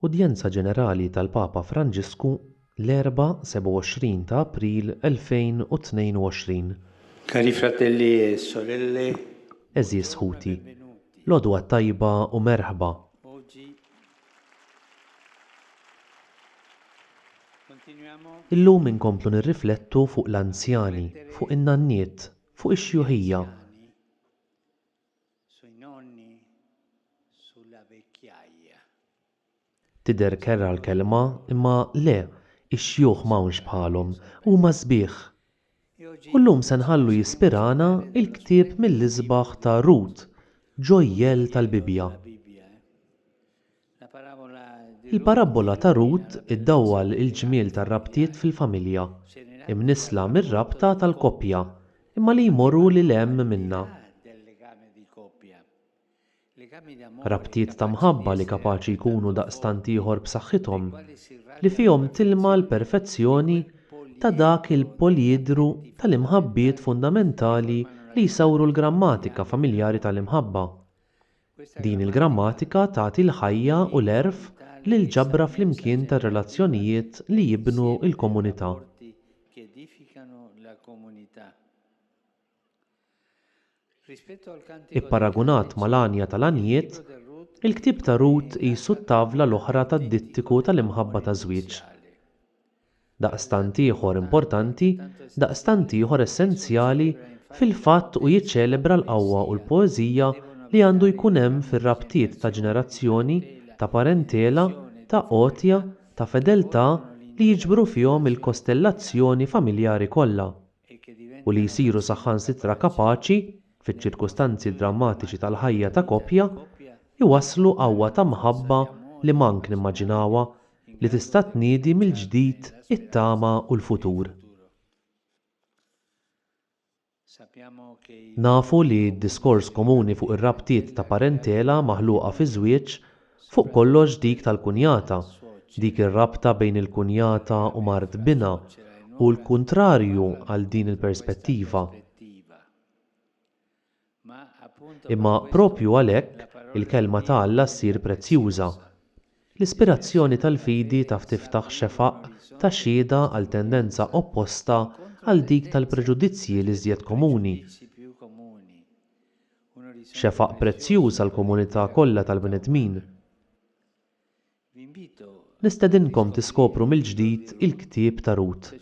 Udjenza Ġenerali tal-Papa Franġisku l-Erbgħa 27 ta' April 2022. Cari fratelli e sorelle, Eżis Ħuti, l-għodwa tajba u merħba. oggi continuiamo Illum inkomplu nirriflettu fuq l-anzjani, fuq in-nanniet, fuq ix-xjuħija. sui nonni, sulla vecchiaia. Tidher kerra l-kelma imma le, ix-xjuħ m'hawnx bħalhom, huma sbieħ. E oggi U llum se nħallu jispirana il-ktieb mill-isbaħ ta' Rut, ġojjel tal-Bibja. la Bibbia, la parabola di Il-parabola ta' Rut iddawwal il-ġmiel tar-rabtiet fil-familja, imnisla mir-rabta tal-koppja, imma li jmorru lil hemm minnha. del legame di coppia, legami di amore Rabtiet ta' mħabba li kapaċi jkunu daqstant ieħor b'saħħithom, quali si li fihom tilma l-perfezzjoni ta' dak il-poliedru tal-imħabbiet fundamentali li jsawru l-grammatika familjari tal-imħabba. Din il-grammatika tagħti l-ħajja u l-erf lil ġabra flimkien tar-relazzjonijiet li jibnu l-komunità. che edificano la comunità. Rispetto al cantico Ipparagunat mal-għanja tal-għanijiet, il-ktieb ta' Rut qisu t-tavla l-oħra tad-dittiku tal-imħabba ta' żwieġ. Daqstant ieħor importanti, daqstant ieħor essenzjali fil-fatt u jiċċelebra l-qawwa u l-poeżija li għandu jkun hemm fir-rabtiet ta' ġenerazzjoni, ta' parentela, ta' qotja, ta' fedeltà li jiġbru fihom il-kostellazzjoni familjari kollha u li jsiru saħħansitra kapaċi, fiċ-ċirkustanzi drammatiċi tal-ħajja ta' koppja, iwasslu qawwa ta' mħabba li mank nimmaġinawha li tista' tniedi mill-ġdid it-tama u l-futur. sappiamo che Nafu li d-diskors komuni fuq ir-rabtiet ta' parentela maħluqa fi żwieġ fuq kollox dik tal-kunjata, dik ir-rabta bejn il-kunjata u mart bina u l-kuntrarju għal din il-perspettiva. ma appunto Imma propju għalhekk il-kelma ta' Alla ssir prezzjuża. L-ispirazzjoni tal-fidi taf tiftaħ xefaq ta' xhieda għal tendenza opposta għal dik tal-preġudizzji li żjed komuni. giudizi più comuni. Un orizzonte Xefaq prezzjuż għall komunità kollha tal-bnedmin. vi invito Nistedinkom tiskopru mill-ġdid il-ktieb ta' Rut,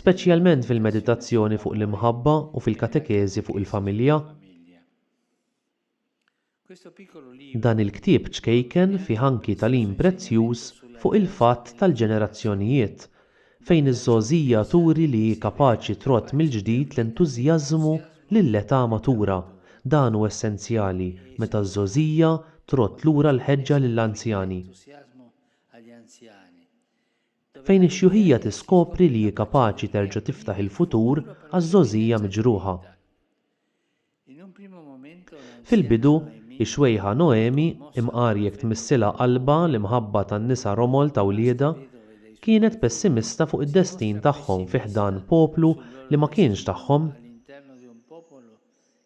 speċjalment fil-meditazzjoni fuq l-imħabba u fil-katekeżi fuq il-familja. famiglia. Questo piccolo libro Dan il-ktieb ċkejken fih anki tagħlim prezzjuż fuq il-fatt tal-ġenerazzjonijiet, fejn iż-żgħożija turi li hi kapaċi trott mill-ġdid l-entużjażmu lill-età matura. Dan hu essenzjali meta ż-żgħożija trott lura l-ħeġġa lill-anzjani. entusiasmo agli anziani. Fejn ix-xjuħija tiskopri li hi kapaċi terġa' tiftaħ il-futur għaż-żgħożija miġruħa. In un primo momento Fil-bidu, ix-xwejħa Noemi, imqari jekk tmissilha qalba l-imħabba tan-nisa Romol ta' wlieda, kienet pessimista fuq id-destin tagħhom fi ħdan poplu li ma kienx tagħhom. all'interno di un popolo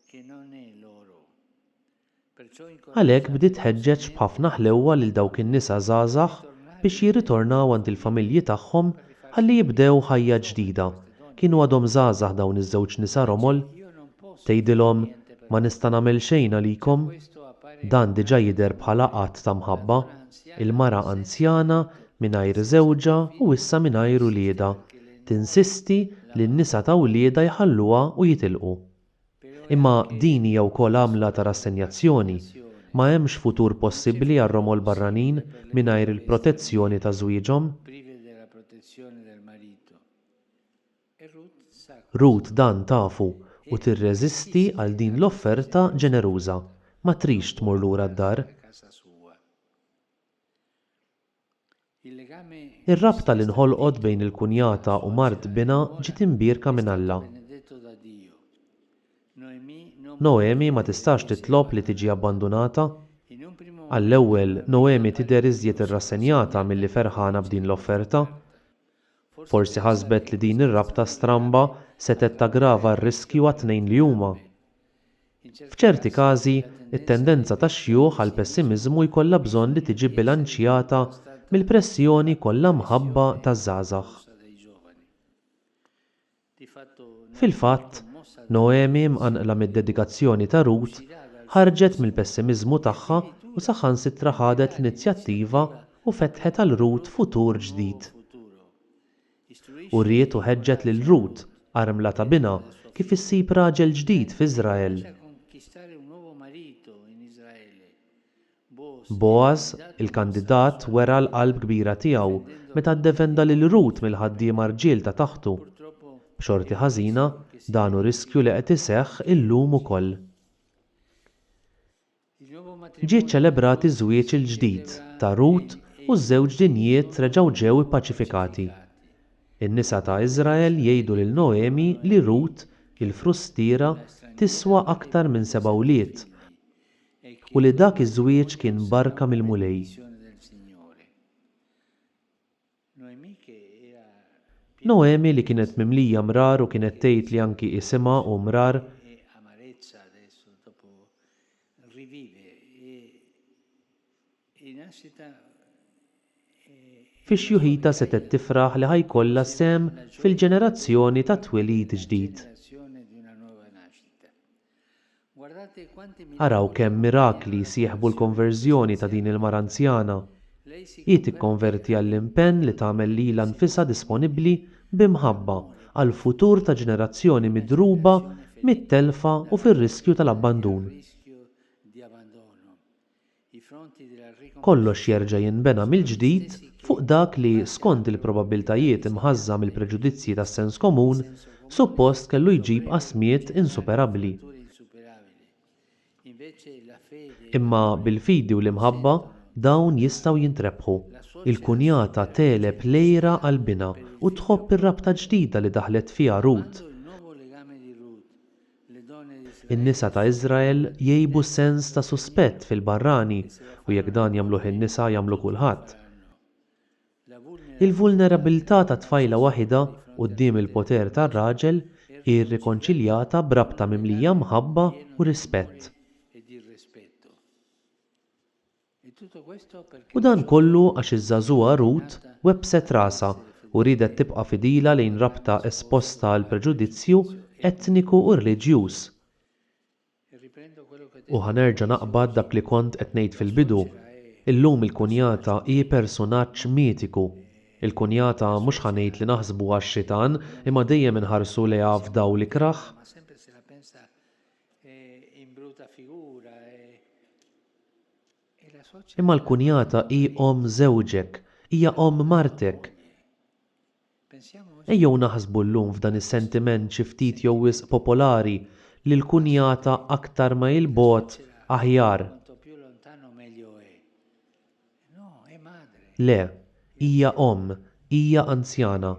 che non è loro. Perciò Għalhekk bdiet tħeġġeġ b'ħafna ħlewwa lil dawk in-nisa żgħażagħ biex jirritornaw għand il-familji tagħhom ħalli jibdew ħajja ġdida. Kienu għadhom żgħażagħ dawn iż-żewġ nisa Romol, io non posso tgħidilhom ma nista' nagħmel xejn għalikom. questo appare Dan diġà jidher bħala qatt ta' mħabba, il-mara anzjana mingħajr żewġa u issa mingħajr ulieda. Tinsisti li n-nisa ta' wlieda jħalluha u jitilqu. Imma din hija wkoll għamla ta' rassenjazzjoni. Ma hemmx futur possibbli għar-Romol barranin mingħajr il-protezzjoni ta' żwieġhom. prive della protezione del marito. E Ruth sa Rut dan tafu u tirreżisti għal din l-offerta ġeneruża. Ma trix tmur lura d-dar. casa sua. Il legame Ir-rabta li nħolqot bejn il-kunjata u mart bina ġiet imbierka minn Alla. benedetto da Dio. Noemi non Noemi ma tistax titlob li tiġi abbandunata. in un primo Għall-ewwel Noemi tidher iżjed irrassenjata milli ferħana b'din l-offerta. Forsi ħasbet li din ir-rabta stramba setet taggrava r-riskju għat-tnejn li huma. F'ċerti każi, it-tendenza tax-xjuħ għal pessimiżmu jkollha bżonn li tiġi bilanċjata mill-pressjoni kollha mħabba taż-żgħażagħ. Fil-fatt, Noemi mqanqla mid-dedikazzjoni ta' Rut ħarġet mill-pessimiżmu tagħha u saħansitra ħadet l-inizjattiva u fetħet għal Rut futur ġdid. U rriet u ħeġġet lil Rut armla ta' bina kif issib raġel ġdid f'Iżrael. Boaz, il-kandidat, wera l-qalb kbira tiegħu meta ddefenda lil Rut mill-ħaddiema rġiel ta' taħtu. B'xorti ħażina dan hu riskju li qed iseħħ illum ukoll. Ġie ċċelebrat iż-żwieġ il-ġdid ta' Rut u ż-żewġ dinjiet reġgħu ġew ippaċifikati. In-nisa ta' Iżrael jgħidu lil Noemi li Rut, il-frustiera, tiswa aktar minn 7 ulied u li dak iż-żwieġ kien barka mill-mulej. Noemi li kienet mimlija mrar u kienet tgħid li anki isimha u mrar fix-xjuħita setet tifraħ li ħajkollha sehem fil-ġenerazzjoni ta' twelid ġdid. Araw kemm mirakli jsieħbu l-konverżjoni ta' din il-mara anzjana. Hi tikkonverti għall-impenn li tagħmel lilha nfisha disponibbli b'imħabba għal futur ta' ġenerazzjoni midruba mit-telfa u fir-riskju tal-abbandun. Kollox jerġa' jinbena mill-ġdid fuq dak li skont il-probabbiltajiet imħażża mill-preġudizzji tas-sens komun suppost kellu jġib qasmiet insuperabbli. Imma bil-fidi u l-imħabba dawn jistgħu jintrebħu. Il-kunjata teleb lejra qalbina u tħobb ir-rabta ġdida li daħlet fiha Rut. In-nisa ta' Iżrael jgħibu sens ta' suspett fil-barrani u jekk dan jagħmluh in-nisa jagħmlu kulħadd. Il-vulnerabilità ta' tfajla waħida quddiem il-poter tar-raġel hi rrikonċiljata b'rabta mimlija mħabba u rispett. U dan kollu għax iż-żagħżugħa Rut webset rasa u riedet tibqa' fidila lejn rabta esposta għal preġudizzju etniku u reliġjuż. U ħanerġa' naqbad dak li kont qed ngħid fil-bidu. Illum il-kunjata hi personaġġ mitiku. Il-kunjata mhux ħanejt li naħsbu għax-xitan imma dejjem inħarsu lejha f'dawl ikraħ. Imma l-kunjata hi omm żewġek, hija omm martek. Ejjew naħsbu llum f'dan is-sentiment xi ftit jew wisq popolari li l-kunjata aktar ma jilbogħod aħjar. Le, hija omm, hija anzjana.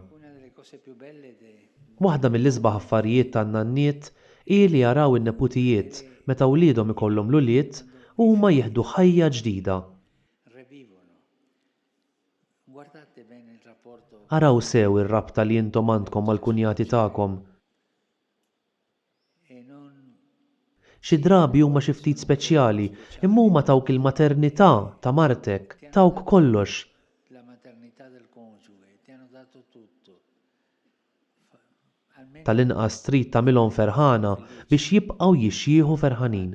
Waħda mill-isbaħ affarijiet tan-nanniet hi li jaraw in-neputijiet meta wliedhom ikollhom l-ulied u huma jieħdu ħajja ġdida. Araw sew ir-rabta li intom għandkom mal-kunjati tagħkom. Xi drabi huma xi ftit speċjali, imma huma tawk il-maternità ta' martek, tawk kollox. Tal-inqas trid tagħmilhom ferħana biex jibqgħu jixjieħu ferħanin.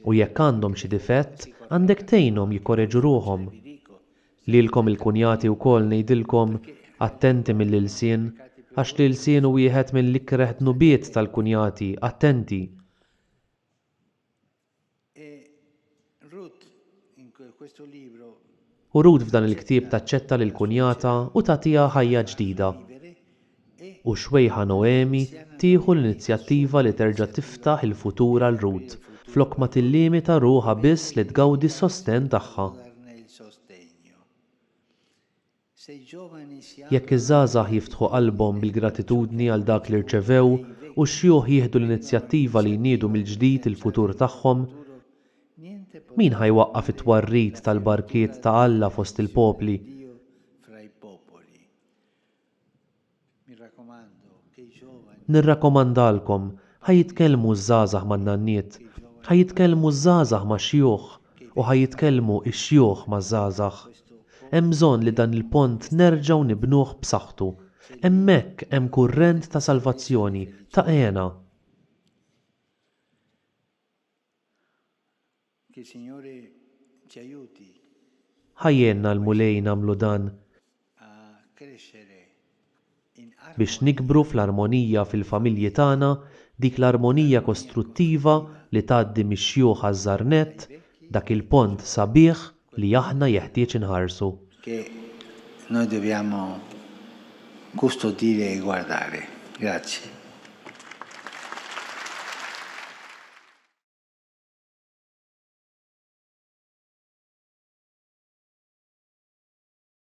U jekk għandhom xi difett, għandek tgħinhom jikkoreġu ruhom. Lilkom il-kunjati wkoll ngħidilkom attenti mill-ilsien għax l-ilsien hu wieħed mill-ikreħ tnubiet tal-kunjati, attenti. U Rut f'dan il-ktieb taċċetta lill-kunjata u tagħtiha ħajja ġdida. U xwejħa Noemi tieħu l-inizjattiva li terġa' tiftaħ il-futur għal Rut, flok ma tillimita ruħha biss li tgawdi s-sostenn tagħha. Jekk iż-żgħażagħ jiftħu qalbhom bil-gratitudni għal dak li rċevew u x-xjuħ jieħdu l-inizjattiva li jniedu mill-ġdid il-futur tagħhom, min ħajwaqqaf it-twarrid tal-barkiet ta' Alla fost il-popli? Nirrakkomandalkom ħajjitkellmu ż-żgħażagħ man-nanniet, ħajjitkellmu ż-żgħażagħ max-xjuħ u ħajitkellmu x-xjuħ maż-żgħażagħ. Hemm bżonn li dan il-pont nerġgħu nibnuh b'saħħtu. Hemmhekk hemm kurrent ta' salvazzjoni ta' għena. Che il Signore ci aiuti Ħajjenna l-mulej nagħmlu dan a crescere in biex nikbru fl-armonija fil-familji tagħna, dik l-armonija kostruttiva li tgħaddi mix-xjuħ għaż-żarnett, dak il-pont sabiħ li aħna jeħtieġ inħarsu. che noi dobbiamo custodire e guardare. Grazie.